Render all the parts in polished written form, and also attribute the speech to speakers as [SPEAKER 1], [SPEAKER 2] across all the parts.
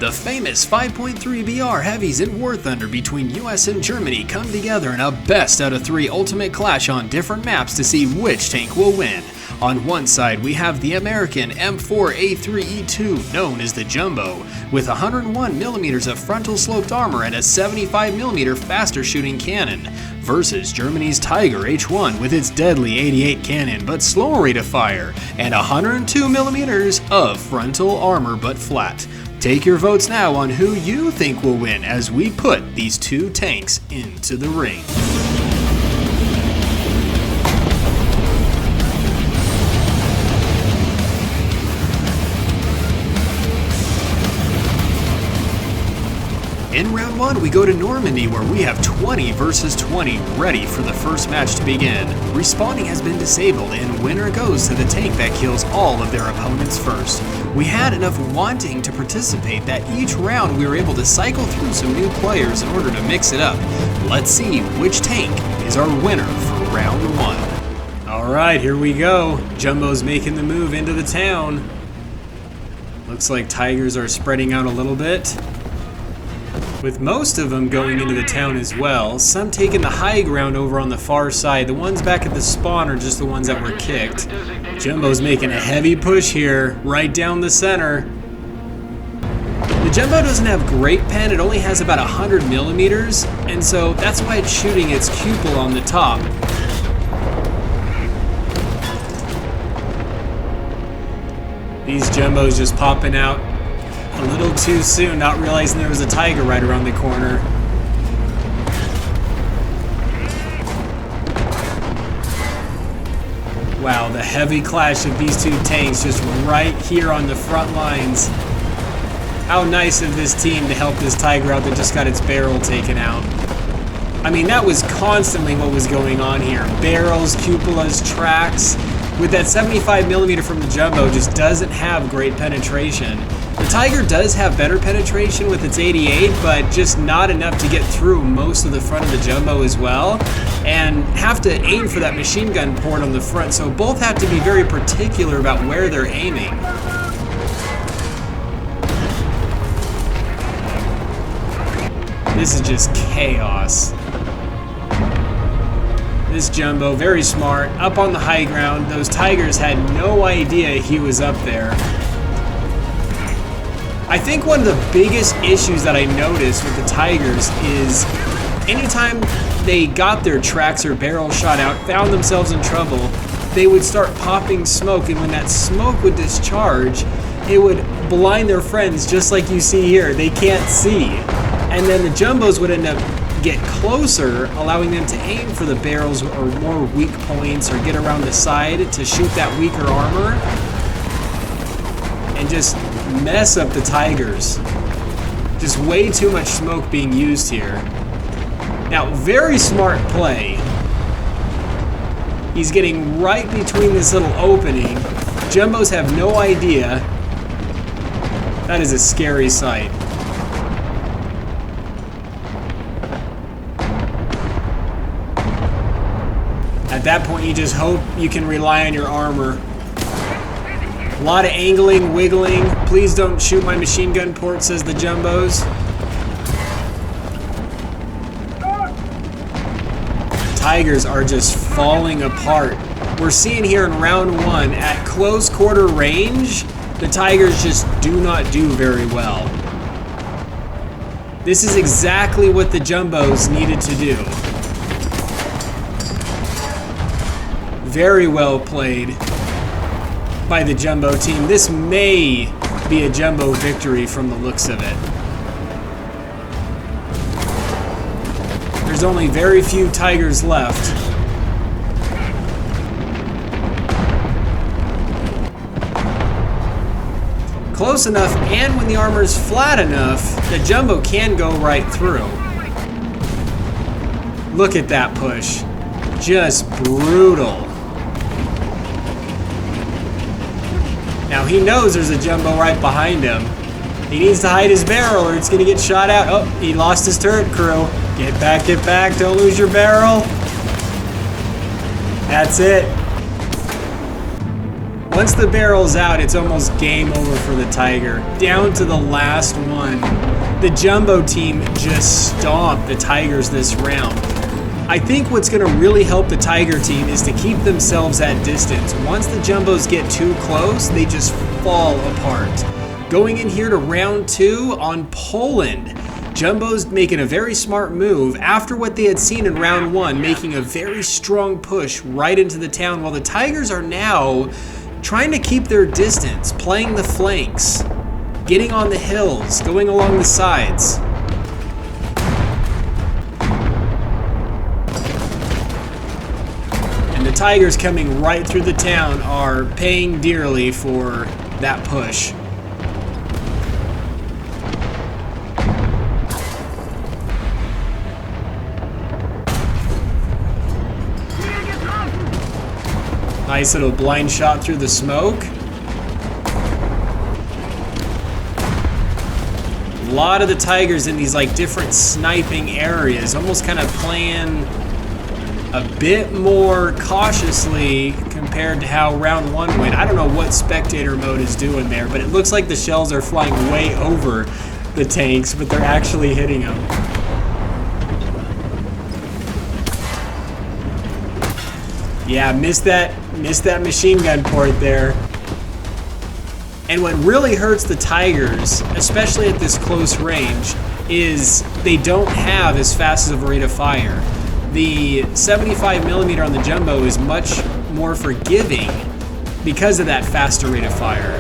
[SPEAKER 1] The famous 5.3 BR heavies in War Thunder between US and Germany come together in a best out of 3 ultimate clash on different maps to see which tank will win. On one side we have the American M4A3E2, known as the Jumbo, with 101mm of frontal sloped armor and a 75mm faster shooting cannon, versus Germany's TIGER H1 with its deadly 88 cannon but slower rate of fire, and 102mm of frontal armor but flat. Take your votes now on who you think will win as we put these two tanks into the ring. In round 1, we go to Normandy, where we have 20 versus 20 ready for the first match to begin. Respawning has been disabled, and winner goes to the tank that kills all of their opponents first. We had enough wanting to participate that each round we were able to cycle through some new players in order to mix it up. Let's see which tank is our winner for round 1. Alright, here we go. Jumbo's making the move into the town. Looks like Tigers are spreading out a little bit, with most of them going into the town as well. Some taking the high ground over on the far side. The ones back at the spawn are just the ones that were kicked. Jumbo's making a heavy push here, right down the center. The Jumbo doesn't have great pen, it only has about 100mm, and so that's why it's shooting its cupola on the top. These Jumbos just popping out a little too soon, not realizing there was a Tiger right around the corner. Wow, the heavy clash of these two tanks just right here on the front lines. How nice of this team to help this Tiger out that just got its barrel taken out. I mean, that was constantly what was going on here. Barrels, cupolas, tracks. With that 75mm from the Jumbo, just doesn't have great penetration. The Tiger does have better penetration with its 88, but just not enough to get through most of the front of the Jumbo as well, and have to aim for that machine gun port on the front, so both have to be very particular about where they're aiming. This is just chaos. This Jumbo, very smart, up on the high ground. Those Tigers had no idea he was up there. I think one of the biggest issues that I noticed with the Tigers is anytime they got their tracks or barrels shot out, found themselves in trouble, they would start popping smoke, and when that smoke would discharge, it would blind their friends, just like you see here. They can't see. And then the Jumbos would end up get closer, allowing them to aim for the barrels or more weak points or get around the side to shoot that weaker armor and just mess up the Tigers. Just way too much smoke being used here. Now, very smart play. He's getting right between this little opening. Jumbos have no idea. That is a scary sight. At that point, you just hope you can rely on your armor. A lot of angling, wiggling. Please don't shoot my machine gun port, says the Jumbos. Tigers are just falling apart. We're seeing here in round 1, at close quarter range, the Tigers just do not do very well. This is exactly what the Jumbos needed to do. Very well played by the Jumbo team. This may be a Jumbo victory from the looks of it. There's only very few Tigers left. Close enough, and when the armor's flat enough, the Jumbo can go right through. Look at that push. Just brutal. Now he knows there's a Jumbo right behind him. He needs to hide his barrel or it's gonna get shot out. Oh, he lost his turret crew. Get back, don't lose your barrel. That's it. Once the barrel's out, it's almost game over for the Tiger. Down to the last one. The Jumbo team just stomped the Tigers this round. I think what's going to really help the Tiger team is to keep themselves at distance. Once the Jumbos get too close, they just fall apart. Going in here to round 2 on Poland. Jumbo's making a very smart move after what they had seen in round 1, making a very strong push right into the town, while the Tigers are now trying to keep their distance, playing the flanks, getting on the hills, going along the sides. And the Tigers coming right through the town are paying dearly for that push. Nice little blind shot through the smoke. A lot of the Tigers in these like different sniping areas, almost kind of playing a bit more cautiously compared to how round 1 went. I don't know what spectator mode is doing there, but it looks like the shells are flying way over the tanks, but they're actually hitting them. Yeah, missed that machine gun port there. And what really hurts the Tigers, especially at this close range, is they don't have as fast of a rate of fire. The 75mm on the Jumbo is much more forgiving because of that faster rate of fire.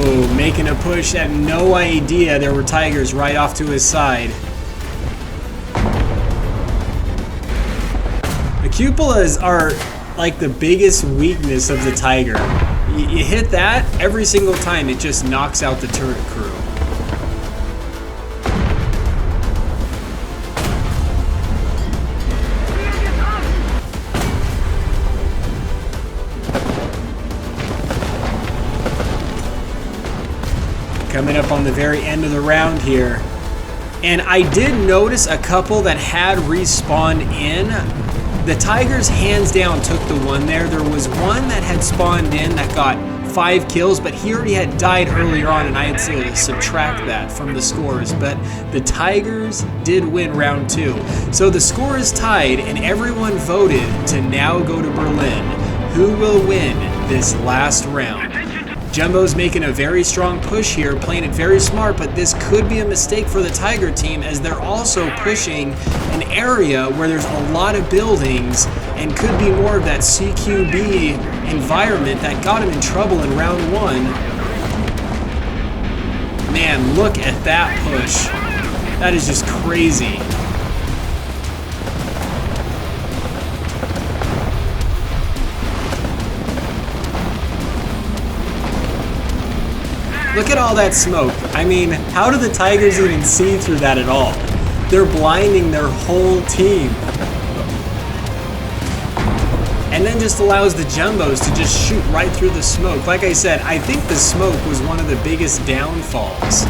[SPEAKER 1] Oh, making a push, had no idea there were Tigers right off to his side. The cupolas are like the biggest weakness of the Tiger. You hit that, every single time it just knocks out the turret crew. Coming up on the very end of the round here. And I did notice a couple that had respawned in. The Tigers hands down took the one there. There was one that had spawned in that got 5 kills, but he already had died earlier on, and I had to subtract that from the scores. But the Tigers did win round 2. So the score is tied, and everyone voted to now go to Berlin. Who will win this last round? Jumbo's making a very strong push here, playing it very smart, but this could be a mistake for the Tiger team as they're also pushing an area where there's a lot of buildings and could be more of that CQB environment that got him in trouble in round 1. Man, look at that push. That is just crazy. Look at all that smoke. I mean, how do the Tigers even see through that at all? They're blinding their whole team. And then just allows the Jumbos to just shoot right through the smoke. Like I said, I think the smoke was one of the biggest downfalls.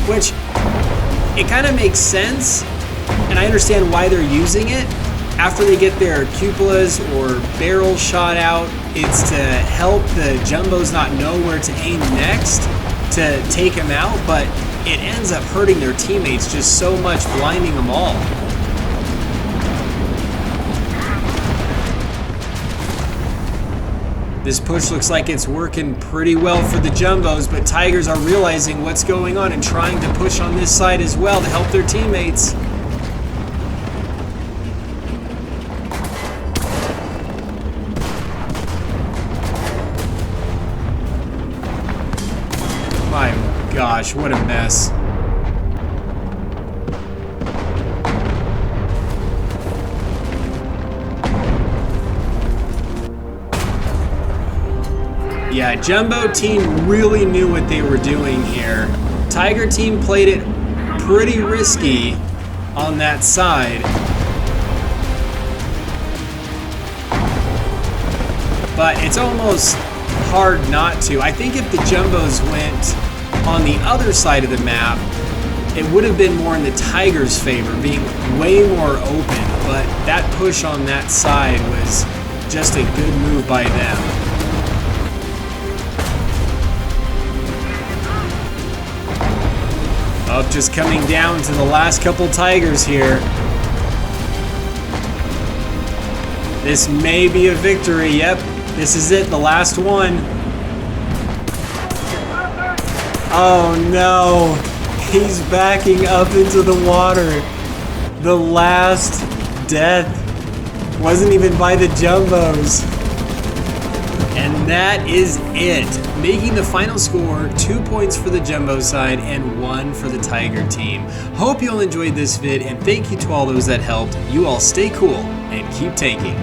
[SPEAKER 1] Which, it kind of makes sense, and I understand why they're using it. After they get their cupolas or barrels shot out, it's to help the Jumbos not know where to aim next to take them out, but it ends up hurting their teammates just so much, blinding them all. This push looks like it's working pretty well for the Jumbos, but Tigers are realizing what's going on and trying to push on this side as well to help their teammates. My gosh, what a mess. Yeah, Jumbo team really knew what they were doing here. Tiger team played it pretty risky on that side. But it's almost hard not to. I think if the Jumbos went on the other side of the map, it would have been more in the Tigers' favor, being way more open, but that push on that side was just a good move by them. Oh, just coming down to the last couple Tigers here. This may be a victory. Yep, this is it, the last one. Oh no, he's backing up into the water. The last death wasn't even by the jumbos. And that is it, making the final score 2 points for the jumbo side and 1 for the Tiger team. Hope you all enjoyed this vid, and thank you to all those that helped. You all stay cool and keep tanking.